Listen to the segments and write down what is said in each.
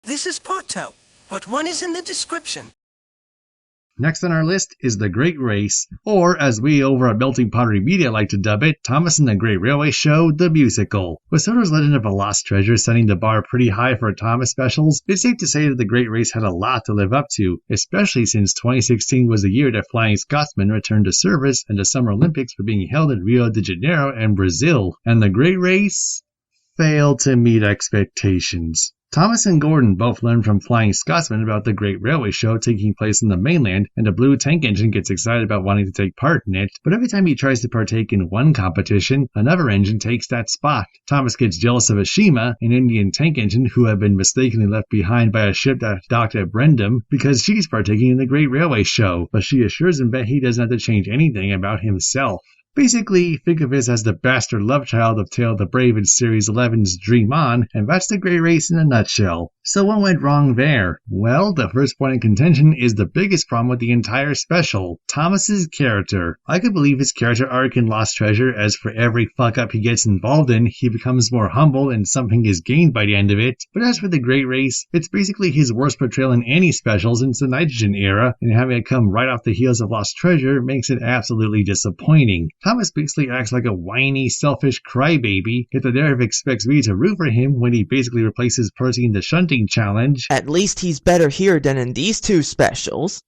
This is Porto. What one is in the description. Next on our list is The Great Race, or as we over at Melting Pottery Media like to dub it, Thomas and the Great Railway Show, the musical. With Sodor's Legend of a Lost Treasure setting the bar pretty high for Thomas specials, it's safe to say that The Great Race had a lot to live up to, especially since 2016 was the year that Flying Scotsman returned to service and the Summer Olympics were being held in Rio de Janeiro and Brazil, and The Great Race failed to meet expectations. Thomas and Gordon both learned from Flying Scotsman about the Great Railway Show taking place in the mainland, and the Blue Tank Engine gets excited about wanting to take part in it, but every time he tries to partake in one competition, another engine takes that spot. Thomas gets jealous of Ashima, an Indian tank engine who had been mistakenly left behind by a ship that docked at Brendam, because she's partaking in the Great Railway Show, but she assures him that he doesn't have to change anything about himself. Basically, think of this as the bastard love child of Tale of the Brave in Series 11's Dream On, and that's the Great Race in a nutshell. So what went wrong there? Well, the first point in contention is the biggest problem with the entire special, Thomas's character. I could believe his character arc in Lost Treasure, as for every fuck-up he gets involved in, he becomes more humble and something is gained by the end of it. But as for the Great Race, it's basically his worst portrayal in any special since the Nitrogen era, and having it come right off the heels of Lost Treasure makes it absolutely disappointing. Thomas basically acts like a whiny, selfish crybaby, yet the narrative expects me to root for him when he basically replaces Percy in the shunting challenge. At least he's better here than in these two specials.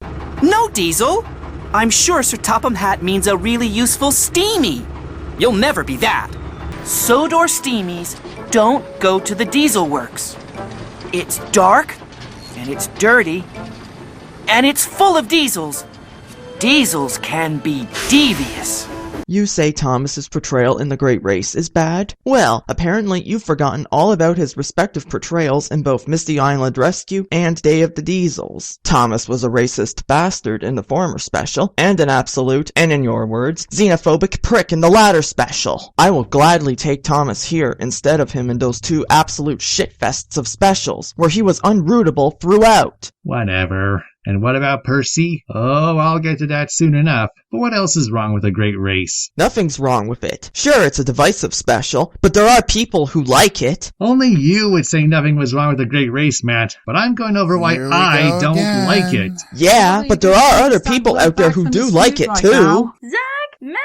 No, Diesel! I'm sure Sir Topham Hatt means a really useful steamy. You'll never be that. Sodor steamies don't go to the Diesel Works. It's dark, and it's dirty, and it's full of diesels. Diesels can be devious. You say Thomas's portrayal in The Great Race is bad? Well, apparently you've forgotten all about his respective portrayals in both Misty Island Rescue and Day of the Diesels. Thomas was a racist bastard in the former special, and an absolute, and in your words, xenophobic prick in the latter special. I will gladly take Thomas here instead of him in those two absolute shitfests of specials, where he was unrootable throughout. Whatever. And what about Percy? Oh, I'll get to that soon enough. But what else is wrong with The Great Race? Nothing's wrong with it. Sure, it's a divisive special, but there are people who like it. Only you would say nothing was wrong with The Great Race, Matt. But I'm going over why I don't like it. Yeah, but there are other people out there who do like it too. Zack, Matt,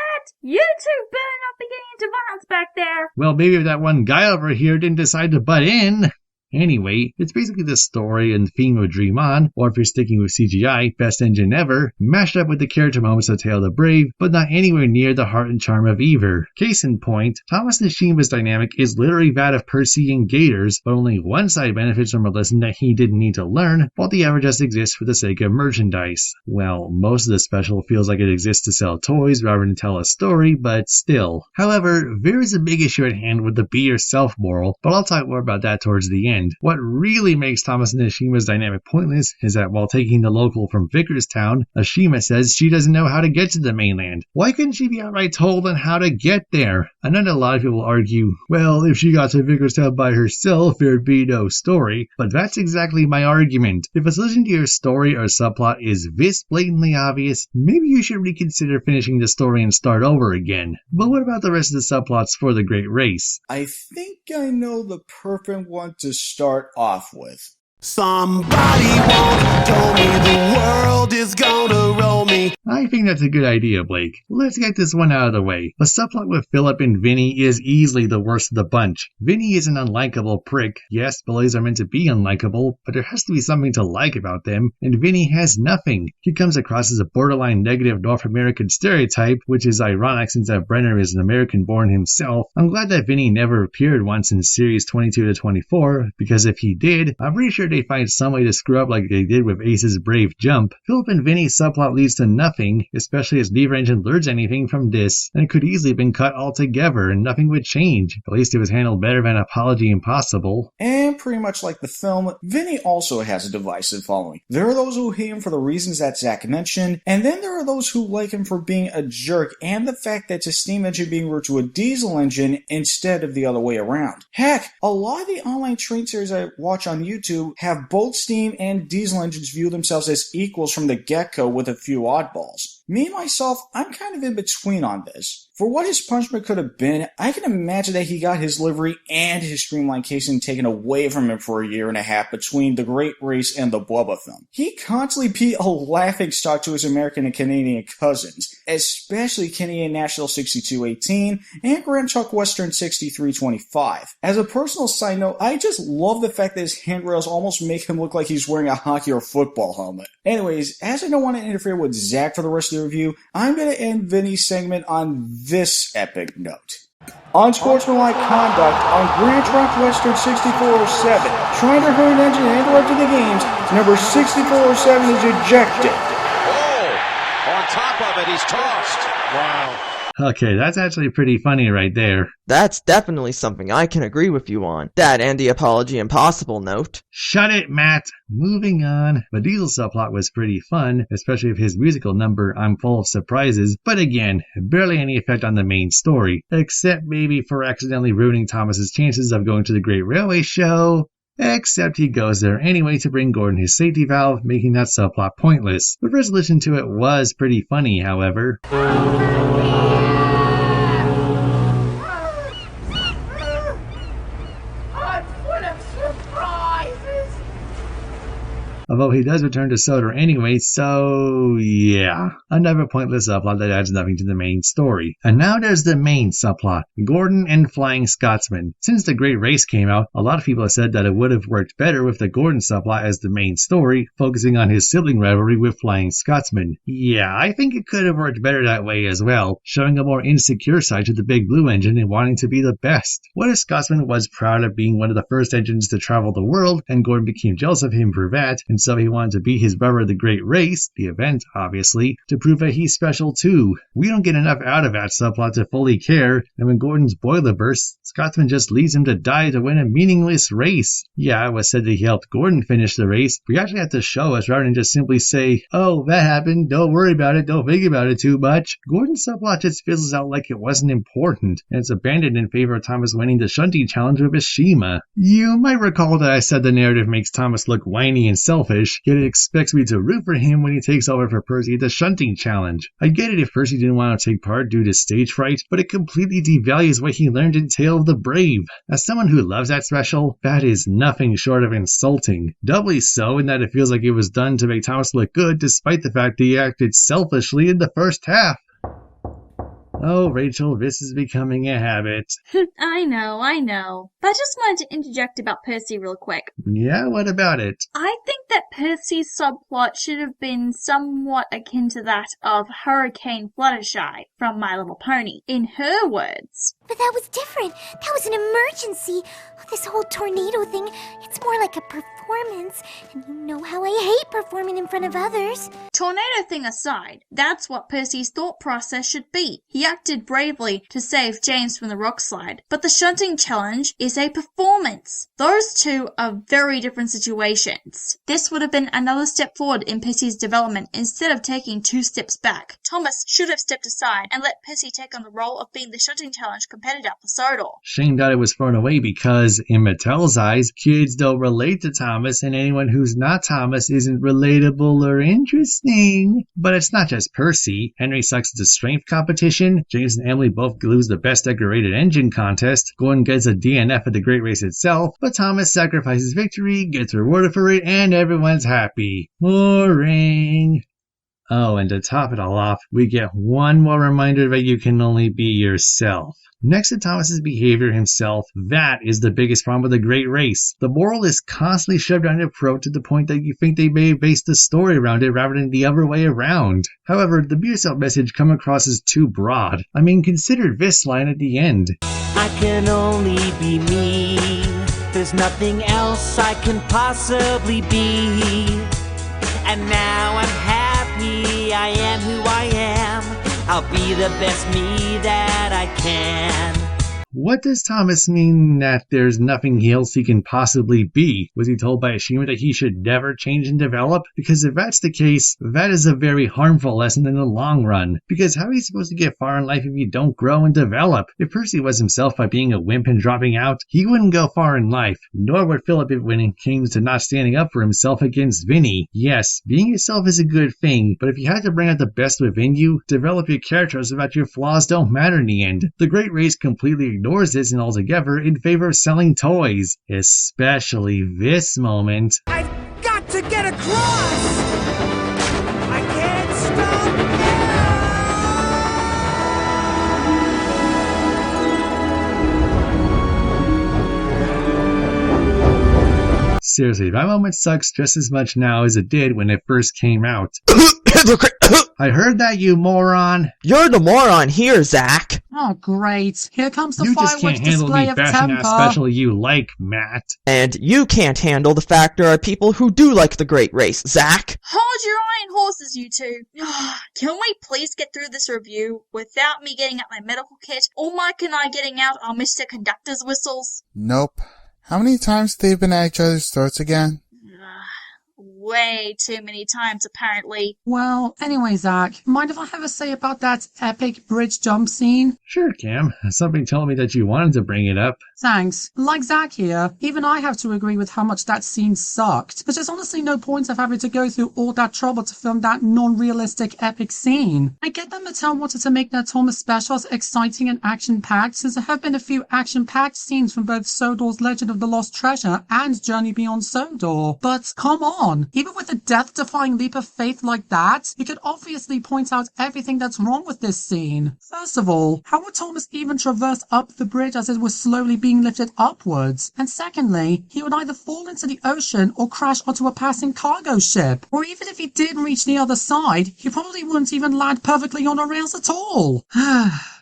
you two better not be getting into violence back there. Well, maybe if that one guy over here didn't decide to butt in. Anyway, it's basically the story and theme of Dream On, or if you're sticking with CGI, Best Engine Ever, mashed up with the character moments of Tale of the Brave, but not anywhere near the heart and charm of either. Case in point, Thomas and Shima's dynamic is literally that of Percy and Gators, but only one side benefits from a lesson that he didn't need to learn, while the other just exists for the sake of merchandise. Well, most of the special feels like it exists to sell toys rather than tell a story, but still. However, there is a big issue at hand with the be yourself moral, but I'll talk more about that towards the end. What really makes Thomas and Ashima's dynamic pointless is that while taking the local from Vicarstown, Ashima says she doesn't know how to get to the mainland. Why couldn't she be outright told on how to get there? I know that a lot of people argue, well, if she got to Vicarstown by herself, there'd be no story. But that's exactly my argument. If a solution to your story or subplot is this blatantly obvious, maybe you should reconsider finishing the story and start over again. But what about the rest of the subplots for The Great Race? I think I know the perfect one to start off with. Somebody once told me the world is gonna roll me. I think that's a good idea, Blake. Let's get this one out of the way. The subplot with Philip and Vinny is easily the worst of the bunch. Vinny is an unlikable prick. Yes, bullies are meant to be unlikable, but there has to be something to like about them, and Vinny has nothing. He comes across as a borderline negative North American stereotype, which is ironic since that Brenner is an American-born himself. I'm glad that Vinny never appeared once in series 22 to 24, because if he did, I'm pretty sure they find some way to screw up like they did with Ace's Brave Jump. Philip and Vinny's subplot leads to nothing, especially as neither engine learns anything from this, and it could easily have been cut altogether and nothing would change. At least it was handled better than Apology Impossible. And pretty much like the film, Vinny also has a divisive following. There are those who hate him for the reasons that Zack mentioned, and then there are those who like him for being a jerk and the fact that it's a steam engine being routed to a diesel engine instead of the other way around. Heck, a lot of the online train series I watch on YouTube have both steam and diesel engines view themselves as equals from the get-go with a few oddballs. Me, myself, I'm kind of in between on this. For what his punishment could have been, I can imagine that he got his livery and his streamlined casing taken away from him for a year and a half between The Great Race and the Bubba film. He constantly beat a laughingstock to his American and Canadian cousins, especially Canadian National 6218 and Grand Truck Western 6325. As a personal side note, I just love the fact that his handrails almost make him look like he's wearing a hockey or football helmet. Anyways, as I don't want to interfere with Zach for the rest of the review, I'm going to end Vinny's segment on this epic note. Unsportsmanlike conduct on Grand Truck Western 6407. Trying to hurt an engine and interrupting the games. Number 6407 is ejected. Oh! On top of it, he's tossed. Wow. Okay, that's actually pretty funny right there. That's definitely something I can agree with you on. That and the apology impossible note. Shut it, Matt! Moving on. The Diesel subplot was pretty fun, especially with his musical number, I'm Full of Surprises, but again, barely any effect on the main story, except maybe for accidentally ruining Thomas's chances of going to the Great Railway Show. Except he goes there anyway to bring Gordon his safety valve, making that subplot pointless. The resolution to it was pretty funny, however. Although he does return to Sodor anyway, so yeah. Another pointless subplot that adds nothing to the main story. And now there's the main subplot, Gordon and Flying Scotsman. Since The Great Race came out, a lot of people have said that it would have worked better with the Gordon subplot as the main story, focusing on his sibling rivalry with Flying Scotsman. Yeah, I think it could have worked better that way as well, showing a more insecure side to the Big Blue engine and wanting to be the best. What if Scotsman was proud of being one of the first engines to travel the world, and Gordon became jealous of him for that, and so he wanted to beat his brother The Great Race, the event obviously, to prove that he's special too. We don't get enough out of that subplot to fully care, and when Gordon's boiler bursts, Scotsman just leaves him to die to win a meaningless race. Yeah, it was said that he helped Gordon finish the race, but you actually have to show us rather than just simply say, oh, that happened, don't worry about it, don't think about it too much. Gordon's subplot just fizzles out like it wasn't important, and it's abandoned in favor of Thomas winning the shunting challenge with Ashima. You might recall that I said the narrative makes Thomas look whiny and selfish, yet it expects me to root for him when he takes over for Percy at the shunting challenge. I get it if Percy didn't want to take part due to stage fright, but it completely devalues what he learned in Tale of the Brave. As someone who loves that special, that is nothing short of insulting. Doubly so in that it feels like it was done to make Thomas look good despite the fact that he acted selfishly in the first half. Oh, Rachel, this is becoming a habit. I know. But I just wanted to interject about Percy real quick. Yeah, what about it? I think that Percy's subplot should have been somewhat akin to that of Hurricane Fluttershy from My Little Pony. In her words. But that was different. That was an emergency. This whole tornado thing, it's more like a performance. And you know how I hate performing in front of others. Tornado thing aside, that's what Percy's thought process should be. He acted bravely to save James from the rock slide, but the shunting challenge is a performance. Those two are very different situations. This would have been another step forward in Percy's development instead of taking 2 steps back. Thomas should have stepped aside and let Percy take on the role of being the shunting challenge competitor for Sodor. Shame that it was thrown away because, in Mattel's eyes, kids don't relate to Thomas, and anyone who's not Thomas isn't relatable or interesting. But it's not just Percy. Henry sucks at the strength competition, James and Emily both lose the best decorated engine contest, Gordon gets a DNF at the Great Race itself, but Thomas sacrifices victory, gets rewarded for it, and everyone's happy. Boring. Oh, and to top it all off, we get one more reminder that you can only be yourself. Next to Thomas's behavior himself, that is the biggest problem with the Great Race. The moral is constantly shoved down your throat to the point that you think they may have based the story around it rather than the other way around. However, the be yourself message comes across as too broad. I mean, consider this line at the end. I can only be me. There's nothing else I can possibly be. And now I'm happy, I am who I am. I'll be the best me that I can. What does Thomas mean that there's nothing else he can possibly be? Was he told by a streamer that he should never change and develop? Because if that's the case, that is a very harmful lesson in the long run. Because how are you supposed to get far in life if you don't grow and develop? If Percy was himself by being a wimp and dropping out, he wouldn't go far in life. Nor would Philip when it came to not standing up for himself against Vinny. Yes, being yourself is a good thing, but if you had to bring out the best within you, develop your character so that your flaws don't matter in the end. The Great Race completely ignores this and altogether in favor of selling toys. Especially this moment. I've got to get across! I can't stop now! Seriously, that moment sucks just as much now as it did when it first came out. I heard that, you moron. You're the moron here, Zack. Oh, great. Here comes the You just fireworks can't handle display me of bashing temper. that special you like, Matt. And you can't handle the fact there are people who do like the Great Race, Zack. Hold your iron horses, you two. Can we please get through this review without me getting out my medical kit or Mike and I getting out our Mr. Conductor's whistles? Nope. How many times have they been at each other's throats again? Way too many times, apparently. Well, anyway, Zack, mind if I have a say about that epic bridge jump scene? Sure, Cam. Something told me that you wanted to bring it up. Thanks. Like Zack here, even I have to agree with how much that scene sucked. But there's honestly no point of having to go through all that trouble to film that non-realistic epic scene. I get that Mattel wanted to make their Thomas specials exciting and action-packed, since there have been a few action-packed scenes from both Sodor's Legend of the Lost Treasure and Journey Beyond Sodor. But come on, even with a death-defying leap of faith like that, you could obviously point out everything that's wrong with this scene. First of all, how would Thomas even traverse up the bridge as it was slowly being lifted upwards? And secondly, he would either fall into the ocean or crash onto a passing cargo ship. Or even if he did reach the other side, he probably wouldn't even land perfectly on the rails at all.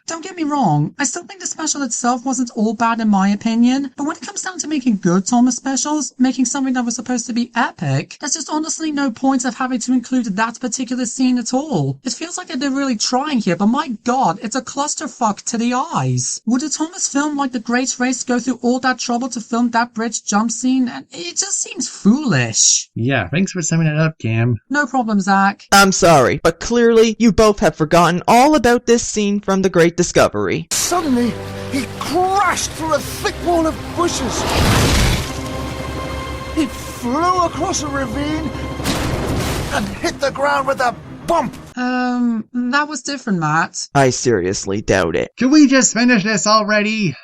Don't get me wrong, I still think the special itself wasn't all bad in my opinion, but when it comes down to making good Thomas specials, making something that was supposed to be epic, there's just honestly no point of having to include that particular scene at all. It feels like they're really trying here, but my god, it's a clusterfuck to the eyes. Would a Thomas film like The Great Race go through all that trouble to film that bridge jump scene? And it just seems foolish. Yeah, thanks for summing it up, Cam. No problem, Zack. I'm sorry, but clearly you both have forgotten all about this scene from The Great Discovery. Suddenly, he crashed through a thick wall of bushes. He flew across a ravine and hit the ground with a bump. That was different, Matt. I seriously doubt it. Can we just finish this already?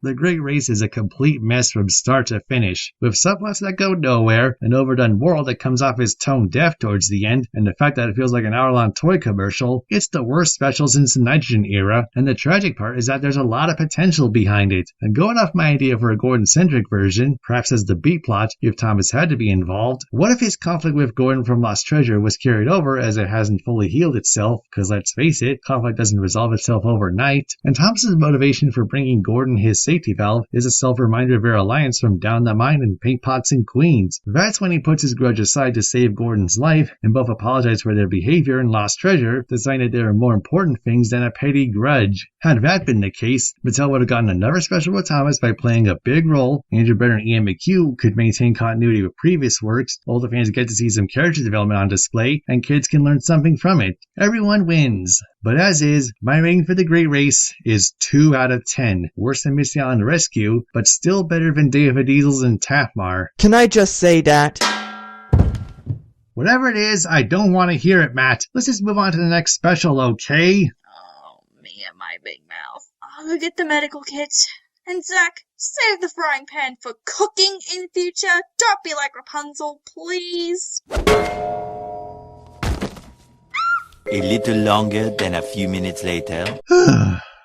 The Great Race is a complete mess from start to finish, with subplots that go nowhere, an overdone world that comes off as tone deaf towards the end, and the fact that it feels like an hour-long toy commercial. It's the worst special since the Nitrogen era, and the tragic part is that there's a lot of potential behind it. And going off my idea for a Gordon-centric version, perhaps as the B plot, if Thomas had to be involved, what if his conflict with Gordon from Lost Treasure was carried over as it hasn't fully healed itself, because let's face it, conflict doesn't resolve itself overnight, and Thomas's motivation for bringing Gordon his safety valve is a self-reminder of their alliance from down the mine and Paint Pots and Queens. That's when he puts his grudge aside to save Gordon's life, and both apologize for their behavior and Lost Treasure, deciding that there are more important things than a petty grudge. Had that been the case, Mattel would have gotten another special with Thomas by playing a big role. Andrew Brenner and Ian McHugh could maintain continuity with previous works, older fans get to see some character development on display, and kids can learn something from it. Everyone wins. But as is, my rating for The Great Race is 2 out of 10. Worse than Misty Island Rescue, but still better than Day of the Diesels and Tapmar. Can I just say that? Whatever it is, I don't want to hear it, Matt. Let's just move on to the next special, okay? Oh, me and my big mouth. I'll go get the medical kit. And Zack, save the frying pan for cooking in future. Don't be like Rapunzel, please. A little longer than a few minutes later.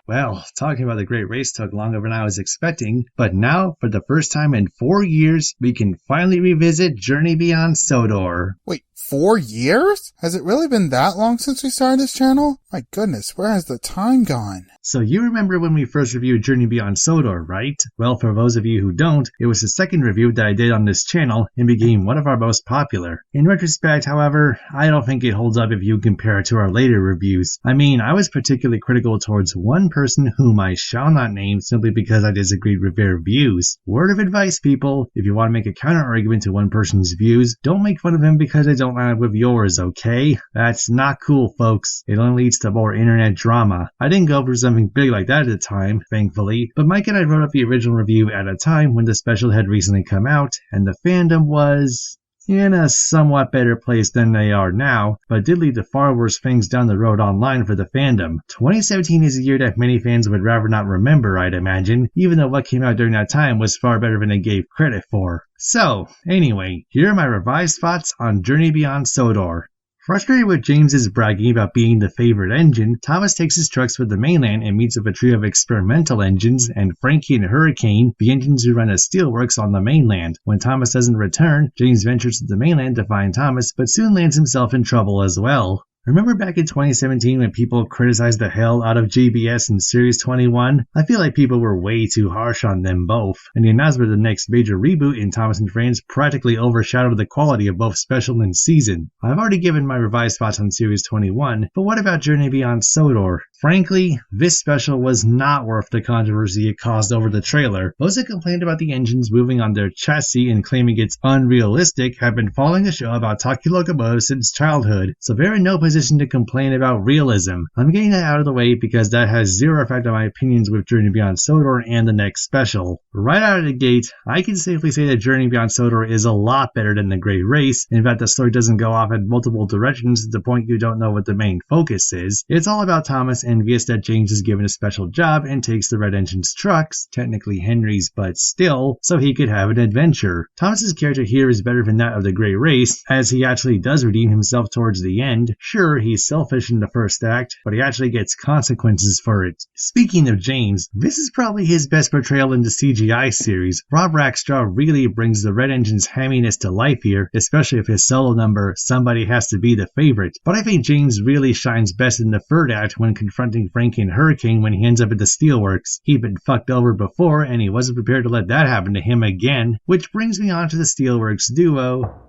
Well, talking about The Great Race took longer than I was expecting, but now, for the first time in 4 years, we can finally revisit Journey Beyond Sodor. Wait, 4 years? Has it really been that long since we started this channel? My goodness, where has the time gone? So you remember when we first reviewed Journey Beyond Sodor, right? Well, for those of you who don't, it was the second review that I did on this channel and became one of our most popular. In retrospect, however, I don't think it holds up if you compare it to our later reviews. I mean, I was particularly critical towards one person whom I shall not name simply because I disagreed with their views. Word of advice, people, if you want to make a counter-argument to one person's views, don't make fun of him because they don't line up with yours, okay? That's not cool, folks. It only leads to more internet drama. I didn't go for something big like that at the time, thankfully, but Mike and I wrote up the original review at a time when the special had recently come out, and the fandom was in a somewhat better place than they are now, but did lead to far worse things down the road online for the fandom. 2017 is a year that many fans would rather not remember, I'd imagine, even though what came out during that time was far better than they gave credit for. So, anyway, here are my revised thoughts on Journey Beyond Sodor. Frustrated with James's bragging about being the favorite engine, Thomas takes his trucks with the mainland and meets with a trio of experimental engines and Frankie and Hurricane, the engines who run as steelworks on the mainland. When Thomas doesn't return, James ventures to the mainland to find Thomas, but soon lands himself in trouble as well. Remember back in 2017 when people criticized the hell out of JBS and Series 21? I feel like people were way too harsh on them both, and the announcement of the next major reboot in Thomas and Friends practically overshadowed the quality of both special and season. I've already given my revised thoughts on Series 21, but what about Journey Beyond Sodor? Frankly, this special was not worth the controversy it caused over the trailer. Those that complained about the engines moving on their chassis and claiming it's unrealistic have been following the show about Taki Locomotive since childhood, so they're in no position to complain about realism. I'm getting that out of the way because that has zero effect on my opinions with Journey Beyond Sodor and the next special. Right out of the gate, I can safely say that Journey Beyond Sodor is a lot better than The Great Race. In fact, the story doesn't go off in multiple directions to the point you don't know what the main focus is. It's all about Thomas envious that James is given a special job and takes the Red Engine's trucks, technically Henry's but still, so he could have an adventure. Thomas's character here is better than that of The Great Race, as he actually does redeem himself towards the end. Sure, he's selfish in the first act, but he actually gets consequences for it. Speaking of James, this is probably his best portrayal in the CGI series. Rob Rackstraw really brings the Red Engine's hamminess to life here, especially with his solo number, Somebody Has to Be the Favorite. But I think James really shines best in the third act when confronting Frankie and Hurricane when he ends up at the Steelworks. He'd been fucked over before, and he wasn't prepared to let that happen to him again. Which brings me on to the Steelworks duo.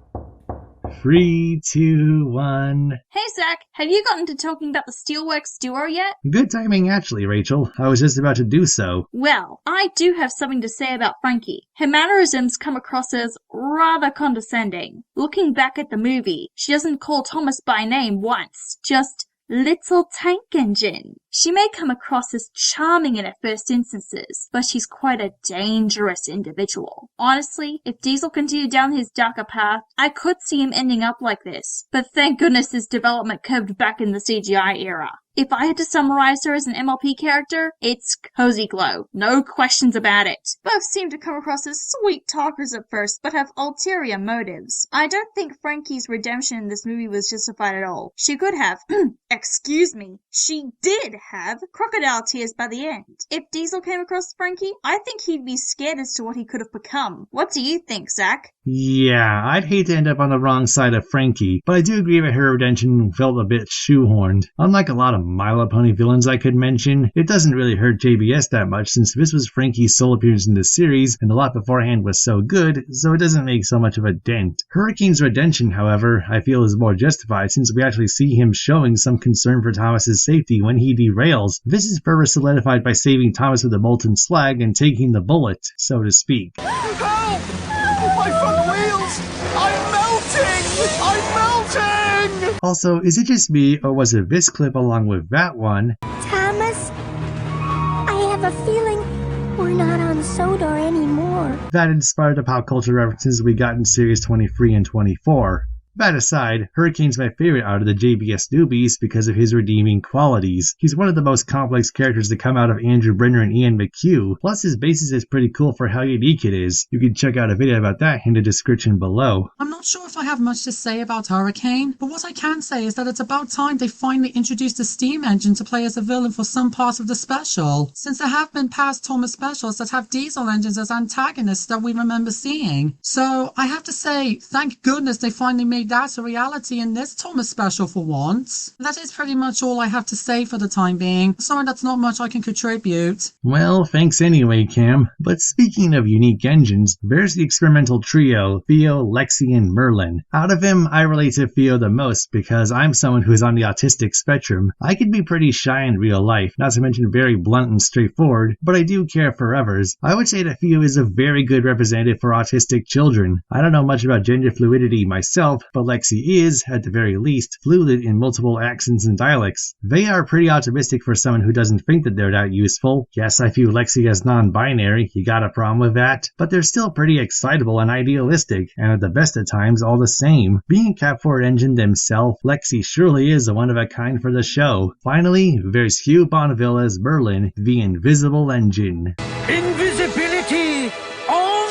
3, 2, 1. Hey Zack, have you gotten to talking about the Steelworks duo yet? Good timing actually, Rachel. I was just about to do so. Well, I do have something to say about Frankie. Her mannerisms come across as rather condescending. Looking back at the movie, she doesn't call Thomas by name once, just Little Tank Engine. She may come across as charming in her first instances, but she's quite a dangerous individual. Honestly, if Diesel continued down his darker path, I could see him ending up like this. But thank goodness this development curved back in the CGI era. If I had to summarize her as an MLP character, it's Cozy Glow. No questions about it. Both seem to come across as sweet talkers at first, but have ulterior motives. I don't think Frankie's redemption in this movie was justified at all. She could have, excuse me, she did have crocodile tears by the end. If Diesel came across Frankie, I think he'd be scared as to what he could have become. What do you think, Zack? Yeah, I'd hate to end up on the wrong side of Frankie, but I do agree that her redemption felt a bit shoehorned. Unlike a lot of My Little Pony villains I could mention, it doesn't really hurt JBS that much since this was Frankie's sole appearance in the series and the lot beforehand was so good, so it doesn't make so much of a dent. Hurricane's redemption, however, I feel is more justified since we actually see him showing some concern for Thomas's safety when he derails. This is further solidified by saving Thomas with a molten slag and taking the bullet, so to speak. Help! My front wheels! I'm melting! I'm melting! Also, is it just me, or was it this clip along with that one? Thomas, I have a feeling we're not on Sodor anymore. That inspired the pop culture references we got in Series 23 and 24. That aside, Hurricane's my favorite out of the JBS newbies because of his redeeming qualities. He's one of the most complex characters to come out of Andrew Brenner and Ian McHugh, plus his basis is pretty cool for how unique it is. You can check out a video about that in the description below. I'm not sure if I have much to say about Hurricane, but what I can say is that it's about time they finally introduced a steam engine to play as a villain for some parts of the special, since there have been past Thomas specials that have diesel engines as antagonists that we remember seeing. So I have to say, thank goodness they finally made that's a reality in this Thomas special for once. That is pretty much all I have to say for the time being. Sorry that's not much I can contribute. Well, thanks anyway, Cam. But speaking of unique engines, there's the experimental trio, Theo, Lexi, and Merlin. Out of him, I relate to Theo the most because I'm someone who's on the autistic spectrum. I can be pretty shy in real life, not to mention very blunt and straightforward, but I do care for others. I would say that Theo is a very good representative for autistic children. I don't know much about gender fluidity myself, but Lexi is, at the very least, fluid in multiple accents and dialects. They are pretty optimistic for someone who doesn't think that they're that useful. Yes, I view Lexi as non-binary, you got a problem with that? But they're still pretty excitable and idealistic, and at the best of times all the same. Being a Cap 4 engine themselves, Lexi surely is a one-of-a-kind for the show. Finally, there's Hugh Bonneville as Merlin, the invisible engine. Invisibility on!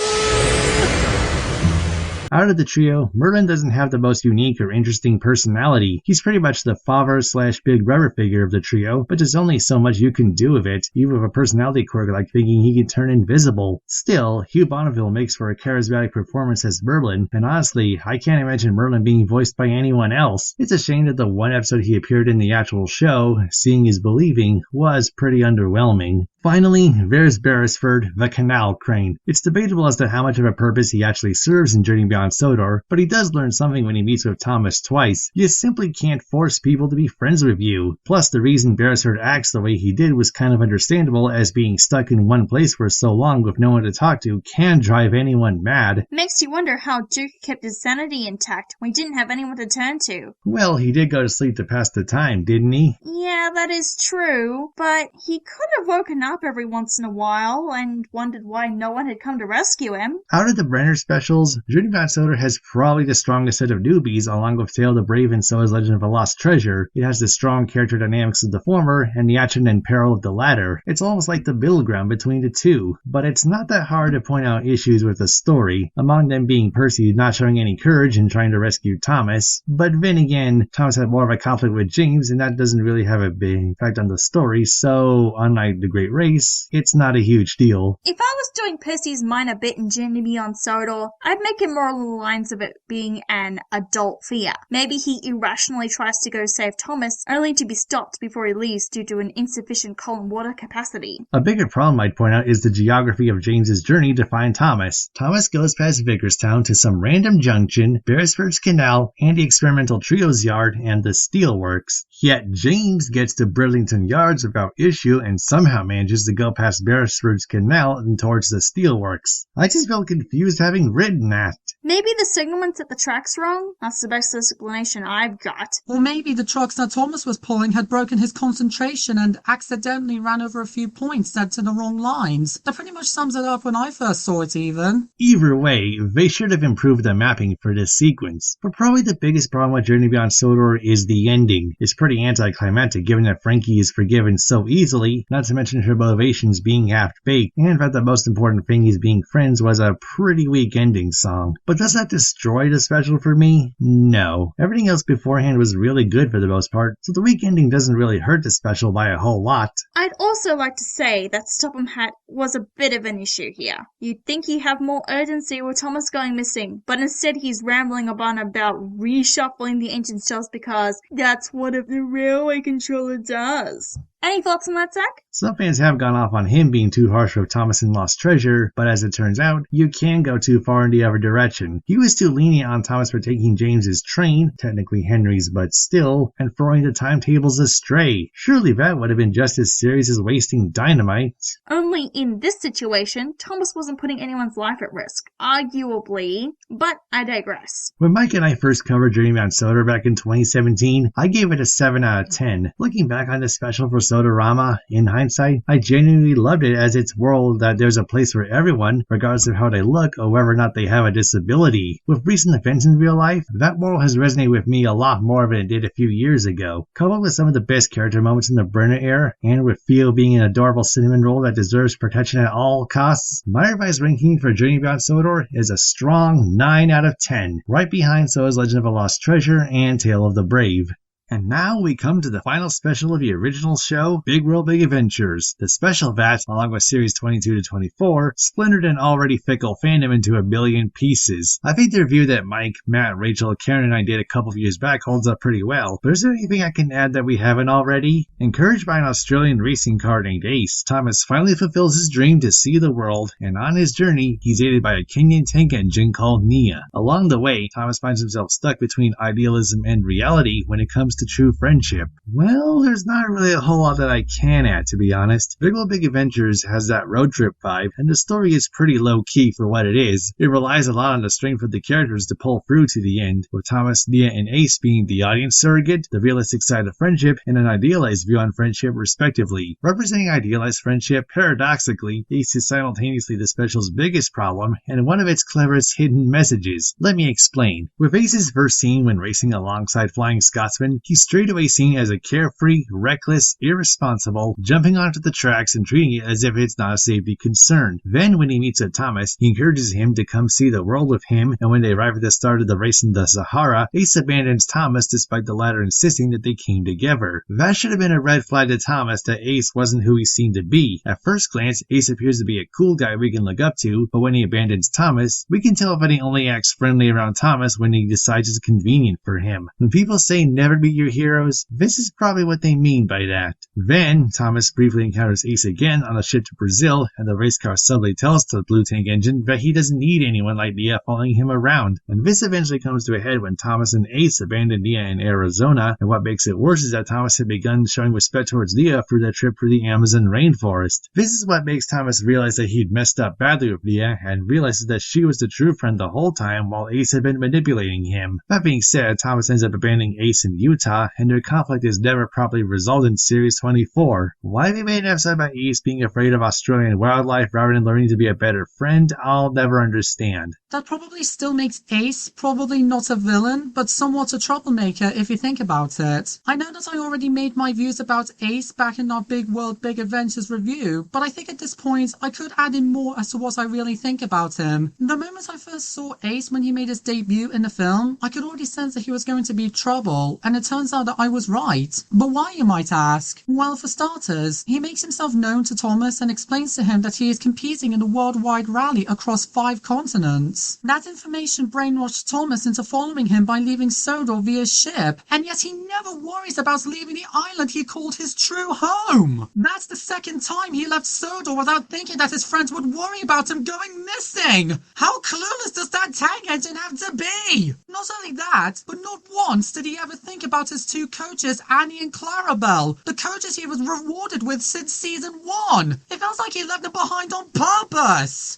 Out of the trio, Merlin doesn't have the most unique or interesting personality. He's pretty much the father/big brother figure of the trio, but there's only so much you can do with it, even with a personality quirk like thinking he can turn invisible. Still, Hugh Bonneville makes for a charismatic performance as Merlin, and honestly, I can't imagine Merlin being voiced by anyone else. It's a shame that the one episode he appeared in the actual show, Seeing is Believing, was pretty underwhelming. Finally, there's Beresford, the Canal Crane. It's debatable as to how much of a purpose he actually serves in Journey Beyond Sodor, but he does learn something when he meets with Thomas twice. You simply can't force people to be friends with you. Plus, the reason Beresford acts the way he did was kind of understandable, as being stuck in one place for so long with no one to talk to can drive anyone mad. Makes you wonder how Duke kept his sanity intact when he didn't have anyone to turn to. Well, he did go to sleep to pass the time, didn't he? Yeah, that is true, but he could have woken up every once in a while and wondered why no one had come to rescue him. Out of the Brenner specials, Journey Beyond Sodor has probably the strongest set of newbies, along with Tale of the Brave and So Is Legend of a Lost Treasure. It has the strong character dynamics of the former and the action and peril of the latter. It's almost like the middle ground between the two, but it's not that hard to point out issues with the story, among them being Percy not showing any courage in trying to rescue Thomas. But then again, Thomas had more of a conflict with James, and that doesn't really have a big effect on the story, so unlike The Great Race, it's not a huge deal. If I was doing Percy's minor bit in Journey Beyond Sodor, I'd make it more along the lines of it being an adult fear. Maybe he irrationally tries to go save Thomas, only to be stopped before he leaves due to an insufficient coal and water capacity. A bigger problem I'd point out is the geography of James's journey to find Thomas. Thomas goes past Vicarstown to some random junction, Beresford's Canal, and the experimental trio's yard and the steelworks. Yet James gets to Bridlington Yards without issue and somehow manages to go past Beresford's Canal and towards the steelworks. I just felt confused having written that. Maybe the signalman's at the track's wrong? That's the best explanation I've got. Or maybe the trucks that Thomas was pulling had broken his concentration and accidentally ran over a few points set to the wrong lines. That pretty much sums it up when I first saw it even. Either way, they should have improved the mapping for this sequence. But probably the biggest problem with Journey Beyond Sodor is the ending. It's pretty anticlimactic given that Frankie is forgiven so easily, not to mention her motivations being half-baked, and that the most important thing is being friends was a pretty weak ending song. But does that destroy the special for me? No. Everything else beforehand was really good for the most part, so the weak ending doesn't really hurt the special by a whole lot. I'd also like to say that Stopham Hat was a bit of an issue here. You'd think he'd have more urgency with Thomas going missing, but instead he's rambling on about reshuffling the engines just because that's what the railway controller does. Any thoughts on that, Zack? Some fans have gone off on him being too harsh with Thomas in Lost Treasure, but as it turns out, you can go too far in the other direction. He was too lenient on Thomas for taking James's train, technically Henry's but still, and throwing the timetables astray. Surely that would have been just as serious as wasting dynamite. Only in this situation, Thomas wasn't putting anyone's life at risk. Arguably, but I digress. When Mike and I first covered Journey Beyond Sodor back in 2017, I gave it a 7 out of 10. Looking back on this special for SODORAMA, in hindsight, I genuinely loved it as its world that there's a place for everyone, regardless of how they look or whether or not they have a disability. With recent events in real life, that moral has resonated with me a lot more than it did a few years ago. Coupled with some of the best character moments in the Brenner era, and with Theo being an adorable cinnamon roll that deserves protection at all costs, my revised ranking for Journey Beyond Sodor is a strong 9 out of 10, right behind So Is Legend of a Lost Treasure and Tale of the Brave. And now we come to the final special of the original show, Big World Big Adventures. The special that, along with series 22 to 24, splintered an already fickle fandom into a billion pieces. I think the review that Mike, Matt, Rachel, Karen, and I did a couple of years back holds up pretty well, but is there anything I can add that we haven't already? Encouraged by an Australian racing car named Ace, Thomas finally fulfills his dream to see the world, and on his journey, he's aided by a Kenyan tank engine called Nia. Along the way, Thomas finds himself stuck between idealism and reality when it comes to true friendship. Well, there's not really a whole lot that I can add, to be honest. Big World Big Adventures has that road trip vibe, and the story is pretty low-key for what it is. It relies a lot on the strength of the characters to pull through to the end, with Thomas, Nia, and Ace being the audience surrogate, the realistic side of friendship, and an idealized view on friendship, respectively. Representing idealized friendship, paradoxically, Ace is simultaneously the special's biggest problem, and one of its cleverest hidden messages. Let me explain. With Ace's first scene when racing alongside Flying Scotsman, he's straight away seen as a carefree, reckless, irresponsible, jumping onto the tracks and treating it as if it's not a safety concern. Then, when he meets with Thomas, he encourages him to come see the world with him, and when they arrive at the start of the race in the Sahara, Ace abandons Thomas despite the latter insisting that they came together. That should have been a red flag to Thomas that Ace wasn't who he seemed to be. At first glance, Ace appears to be a cool guy we can look up to, but when he abandons Thomas, we can tell that he only acts friendly around Thomas when he decides it's convenient for him. When people say never meet your heroes, this is probably what they mean by that. Then, Thomas briefly encounters Ace again on a ship to Brazil, and the race car subtly tells the blue tank engine that he doesn't need anyone like Nia following him around. And this eventually comes to a head when Thomas and Ace abandon Nia in Arizona, and what makes it worse is that Thomas had begun showing respect towards Nia through their trip through the Amazon rainforest. This is what makes Thomas realize that he'd messed up badly with Nia, and realizes that she was the true friend the whole time while Ace had been manipulating him. That being said, Thomas ends up abandoning Ace in Utah, and their conflict is never properly resolved in Series 24. Why they made an episode about Ace being afraid of Australian wildlife rather than learning to be a better friend, I'll never understand. That probably still makes Ace probably not a villain, but somewhat a troublemaker if you think about it. I know that I already made my views about Ace back in our Big World Big Adventures review, but I think at this point I could add in more as to what I really think about him. The moment I first saw Ace when he made his debut in the film, I could already sense that he was going to be trouble, and it turns out that I was right. But why, you might ask? Well, for starters, he makes himself known to Thomas and explains to him that he is competing in a worldwide rally across 5 continents. That information brainwashed Thomas into following him by leaving Sodor via ship, and yet he never worries about leaving the island he called his true home. That's the second time he left Sodor without thinking that his friends would worry about him going missing. How clueless does that tank engine have to be? Not only that, but not once did he ever think about his 2 coaches, Annie and Clarabelle, the coaches he was rewarded with since season 1. It feels like he left them behind on purpose.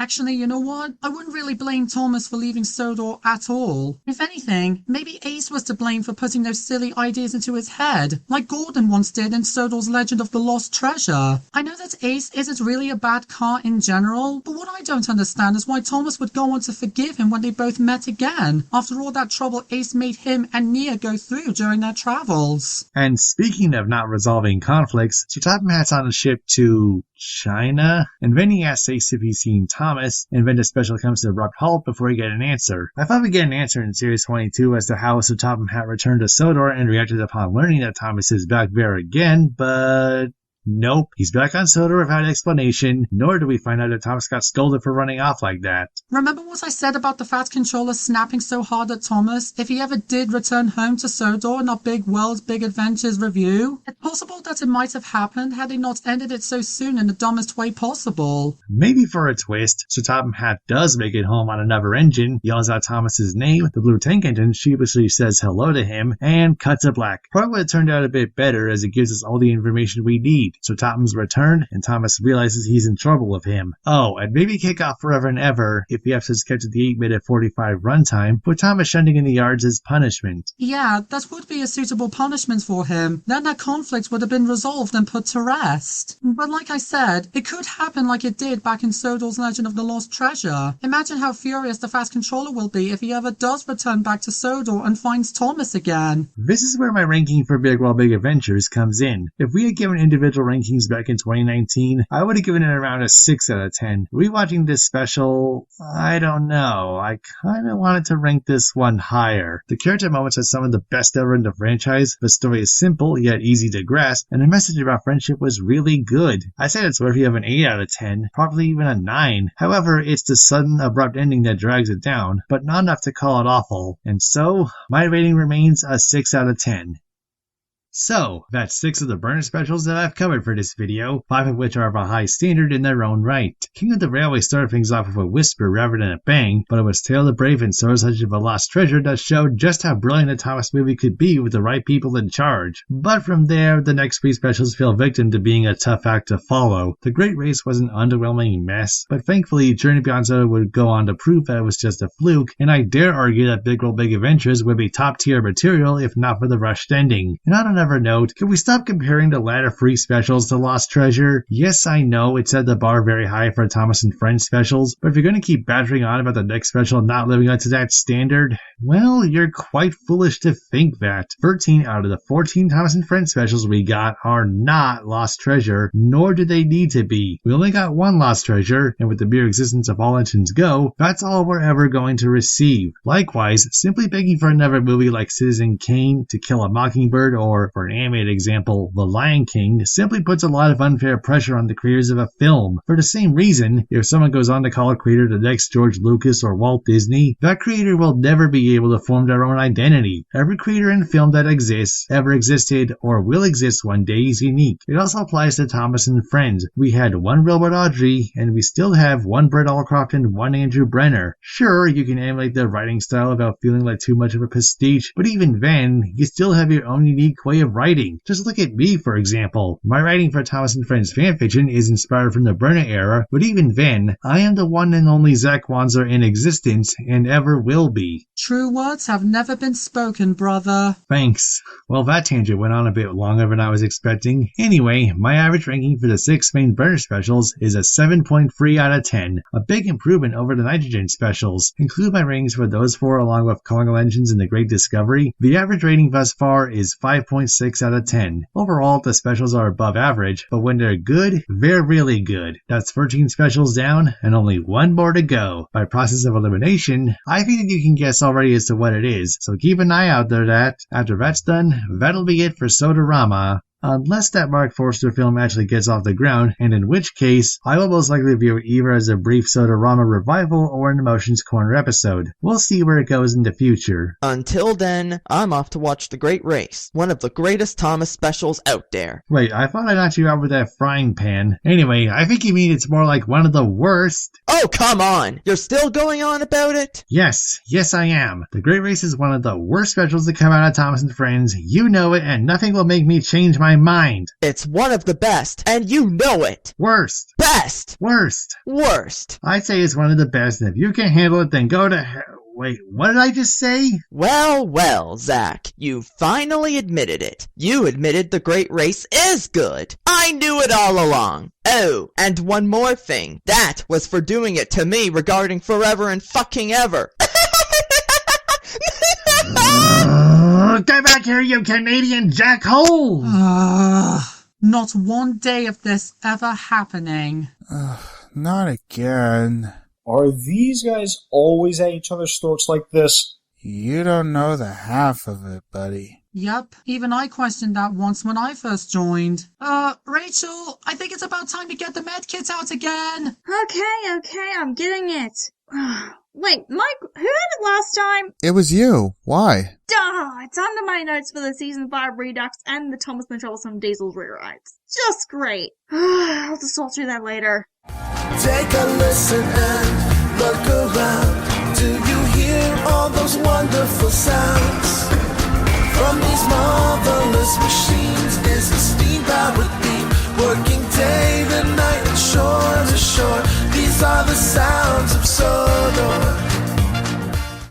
Actually, you know what? I wouldn't really blame Thomas for leaving Sodor at all. If anything, maybe Ace was to blame for putting those silly ideas into his head, like Gordon once did in Sodor's Legend of the Lost Treasure. I know that Ace isn't really a bad car in general, but what I don't understand is why Thomas would go on to forgive him when they both met again, after all that trouble Ace made him and Nia go through during their travels. And speaking of not resolving conflicts, so Topham Hatt's on a ship to China, and then he asks Ace if he's seen Thomas, and then the special comes to abrupt halt before we get an answer. I thought we'd get an answer in Series 22 as to how Sir Topham Hatt returned to Sodor and reacted upon learning that Thomas is back there again, but nope, he's back on Sodor without explanation, nor do we find out that Thomas got scolded for running off like that. Remember what I said about the Fat Controller snapping so hard at Thomas if he ever did return home to Sodor in our Big World Big Adventures review? It's possible that it might have happened had they not ended it so soon in the dumbest way possible. Maybe for a twist, Sir Topham Hatt does make it home on another engine, yells out Thomas's name, the blue tank engine sheepishly says hello to him, and cuts to black. Probably would have turned out a bit better as it gives us all the information we need. So Topham's returned, and Thomas realizes he's in trouble with him. Oh, and maybe kick off Forever and Ever if the episode's kept at the 8-minute 45 runtime, with Thomas shunting in the yards as punishment. Yeah, that would be a suitable punishment for him. Then that conflict would have been resolved and put to rest. But like I said, it could happen like it did back in Sodor's Legend of the Lost Treasure. Imagine how furious the Fast Controller will be if he ever does return back to Sodor and finds Thomas again. This is where my ranking for Big World Big Adventures comes in. If we had given individual rankings back in 2019, I would have given it around a 6 out of 10. Rewatching this special, I don't know. I kind of wanted to rank this one higher. The character moments are some of the best ever in the franchise. The story is simple yet easy to grasp, and the message about friendship was really good. I said it's worthy of an 8 out of 10, probably even a 9. However, it's the sudden, abrupt ending that drags it down, but not enough to call it awful. And so, my rating remains a 6 out of 10. So, that's 6 of the Brenner specials that I've covered for this video, 5 of which are of a high standard in their own right. King of the Railway started things off with a whisper rather than a bang, but it was Tale of the Brave and Sodor's Legend of a Lost Treasure that showed just how brilliant a Thomas movie could be with the right people in charge. But from there, the next 3 specials fell victim to being a tough act to follow. The Great Race was an underwhelming mess, but thankfully, Journey Beyond Sodor would go on to prove that it was just a fluke, and I dare argue that Big World Big Adventures would be top tier material if not for the rushed ending. And on another note, can we stop comparing the latter 3 specials to Lost Treasure? Yes, I know it set the bar very high for Thomas and Friends specials, but if you're going to keep battering on about the next special not living up to that standard, well, you're quite foolish to think that. 13 out of the 14 Thomas and Friends specials we got are not Lost Treasure, nor do they need to be. We only got 1 Lost Treasure, and with the mere existence of All Engines Go, that's all we're ever going to receive. Likewise, simply begging for another movie like Citizen Kane, To Kill a Mockingbird, or for an animated example, The Lion King, simply puts a lot of unfair pressure on the creators of a film. For the same reason, if someone goes on to call a creator the next George Lucas or Walt Disney, that creator will never be able to form their own identity. Every creator in film that exists, ever existed, or will exist one day is unique. It also applies to Thomas and Friends. We had 1 Wilbur Audrey, and we still have 1 Brett Allcroft and 1 Andrew Brenner. Sure, you can emulate their writing style without feeling like too much of a pastiche, but even then, you still have your own unique way of writing. Just look at me, for example. My writing for Thomas and Friends fanfiction is inspired from the Brenner era, but even then, I am the one and only Zack Wanzer in existence, and ever will be. True words have never been spoken, brother. Thanks. Well, that tangent went on a bit longer than I was expecting. Anyway, my average ranking for the 6 main Brenner specials is a 7.3 out of 10, a big improvement over the Nitrogen specials. Include my ratings for those 4 along with Colonial Engines and The Great Discovery. The average rating thus far is 5.6 out of 10. Overall, the specials are above average, but when they're good, they're really good. That's 13 specials down, and only 1 more to go. By process of elimination, I think that you can guess already as to what it is, so keep an eye out there that, after that's done, that'll be it for Sodorama. Unless that Mark Forster film actually gets off the ground, and in which case, I will most likely view it either as a brief Sodorama revival or an Emotions Corner episode. We'll see where it goes in the future. Until then, I'm off to watch The Great Race, one of the greatest Thomas specials out there. Wait, I thought I knocked you out with that frying pan. Anyway, I think you mean it's more like one of the worst. Oh, come on! You're still going on about it? Yes I am. The Great Race is one of the worst specials to come out of Thomas and Friends. You know it, and nothing will make me change my mind. It's one of the best, and you know it. Worst. Best. Worst. Worst. I'd say it's one of the best, and if you can't handle it, then go to hell. Wait, what did I just say? Well, Zack, you finally admitted it. You admitted The Great Race is good. I knew it all along. Oh, and one more thing. That was for doing it to me regarding Forever and Fucking Ever. Get back here, you Canadian jackhole! Not one day of this ever happening. Not again. Are these guys always at each other's throats like this? You don't know the half of it, buddy. Yep, even I questioned that once when I first joined. Rachel, I think it's about time to get the med kit out again. Okay, I'm getting it. Wait, Mike, who had it last time? It was you. Why? Duh, it's under my notes for the Season 5 Redux and the Thomas the Troublesome Diesel rewrites. Just great. I'll just sort through that later. Take a listen and look around. Do you hear all those wonderful sounds? From these marvelous machines is the steam-powered beam, working day and night and shore to shore. These are the sounds of Sodor.